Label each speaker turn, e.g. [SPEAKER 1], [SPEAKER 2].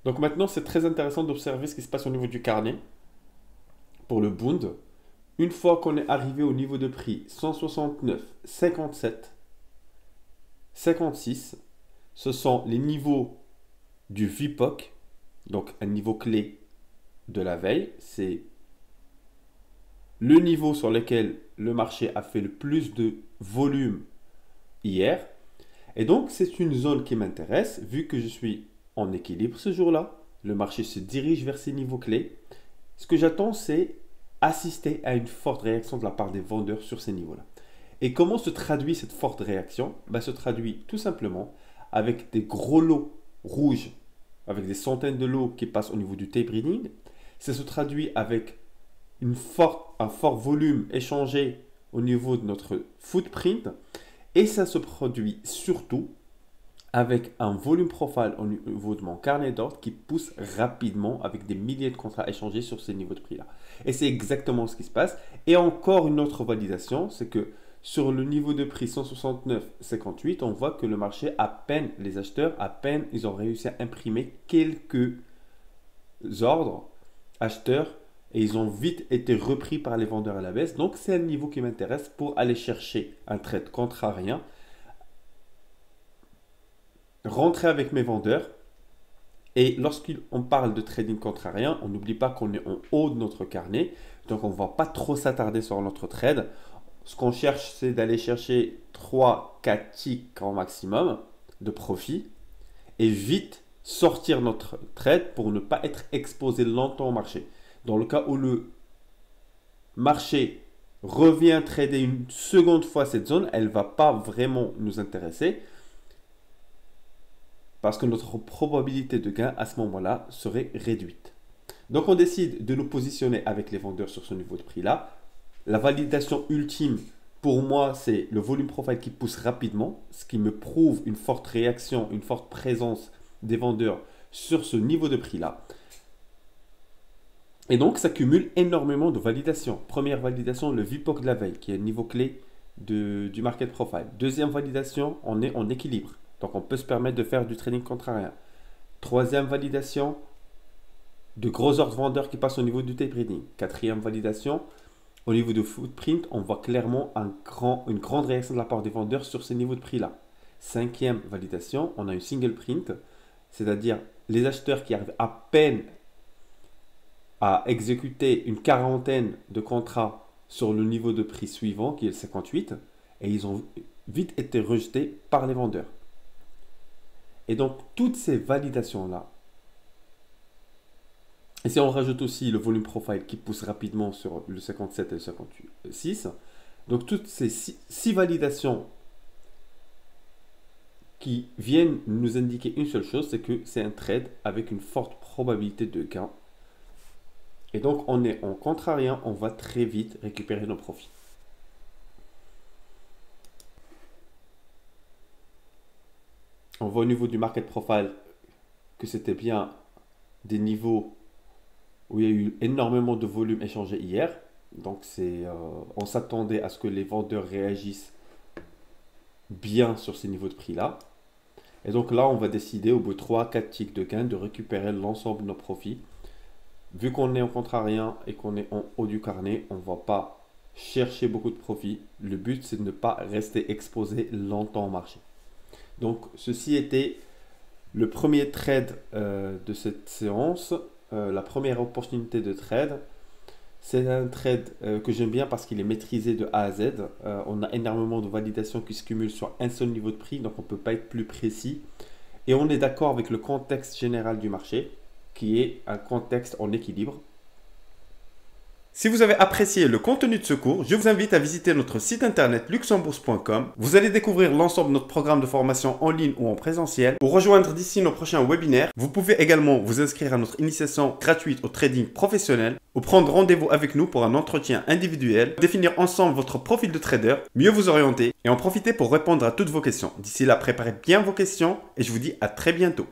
[SPEAKER 1] Donc maintenant, c'est très intéressant d'observer ce qui se passe au niveau du carnet pour le Bund. Une fois qu'on est arrivé au niveau de prix 169, 57, 56, ce sont les niveaux du VPOC, donc un niveau clé de la veille. C'est le niveau sur lequel le marché a fait le plus de volume hier. Et donc, c'est une zone qui m'intéresse, vu que je suis en équilibre ce jour-là. Le marché se dirige vers ces niveaux clés. Ce que j'attends, c'est assister à une forte réaction de la part des vendeurs sur ces niveaux-là. Et comment se traduit cette forte réaction? Se traduit tout simplement avec des gros lots rouges, avec des centaines de lots qui passent au niveau du tape reading. Ça se traduit avec un fort volume échangé au niveau de notre footprint. Et ça se produit surtout avec un volume profile au niveau de mon carnet d'ordre qui pousse rapidement avec des milliers de contrats échangés sur ces niveaux de prix-là. Et c'est exactement ce qui se passe. Et encore une autre validation, c'est que sur le niveau de prix 169,58, on voit que le marché, à peine les acheteurs, à peine ils ont réussi à imprimer quelques ordres acheteurs et ils ont vite été repris par les vendeurs à la baisse. Donc c'est un niveau qui m'intéresse pour aller chercher un trade contrarien, rentrer avec mes vendeurs. Et lorsqu'on parle de trading contrarien, on n'oublie pas qu'on est en haut de notre carnet. Donc on ne va pas trop s'attarder sur notre trade. Ce qu'on cherche, c'est d'aller chercher 3-4 ticks en maximum de profit et vite sortir notre trade pour ne pas être exposé longtemps au marché. Dans le cas où le marché revient trader une seconde fois cette zone, elle ne va pas vraiment nous intéresser parce que notre probabilité de gain à ce moment-là serait réduite. Donc on décide de nous positionner avec les vendeurs sur ce niveau de prix-là. La validation ultime pour moi, c'est le volume profile qui pousse rapidement, ce qui me prouve une forte réaction, une forte présence des vendeurs sur ce niveau de prix-là. Et donc, ça cumule énormément de validations. Première validation, le VPOC de la veille, qui est le niveau clé du market profile. Deuxième validation, on est en équilibre. Donc, on peut se permettre de faire du trading contrarien. Troisième validation, de gros ordres vendeurs qui passent au niveau du tape reading. Quatrième validation, au niveau de footprint, on voit clairement une grande réaction de la part des vendeurs sur ces niveaux de prix-là. Cinquième validation, on a une single print, c'est-à-dire les acheteurs qui arrivent à peine à exécuter une quarantaine de contrats sur le niveau de prix suivant, qui est le 58, et ils ont vite été rejetés par les vendeurs. Et donc, toutes ces validations-là, et si on rajoute aussi le volume profile qui pousse rapidement sur le 57 et le 56, donc toutes ces six validations qui viennent nous indiquer une seule chose, c'est que c'est un trade avec une forte probabilité de gain. Et donc, on est en contrarien, on va très vite récupérer nos profits. On voit au niveau du market profile que c'était bien des niveaux où il y a eu énormément de volume échangé hier. Donc, on s'attendait à ce que les vendeurs réagissent bien sur ces niveaux de prix-là. Et donc là, on va décider au bout de 3-4 ticks de gain de récupérer l'ensemble de nos profits. Vu qu'on est en contrarien et qu'on est en haut du carnet, on ne va pas chercher beaucoup de profits. Le but, c'est de ne pas rester exposé longtemps au marché. Donc, ceci était le premier trade de cette séance, la première opportunité de trade. C'est un trade que j'aime bien parce qu'il est maîtrisé de A à Z. On a énormément de validations qui se cumulent sur un seul niveau de prix, donc on ne peut pas être plus précis. Et on est d'accord avec le contexte général du marché, qui est un contexte en équilibre. Si vous avez apprécié le contenu de ce cours, je vous invite à visiter notre site internet luxembourg.com. Vous allez découvrir l'ensemble de notre programme de formation en ligne ou en présentiel. Pour rejoindre d'ici nos prochains webinaires, vous pouvez également vous inscrire à notre initiation gratuite au trading professionnel ou prendre rendez-vous avec nous pour un entretien individuel, définir ensemble votre profil de trader, mieux vous orienter et en profiter pour répondre à toutes vos questions. D'ici là, préparez bien vos questions et je vous dis à très bientôt.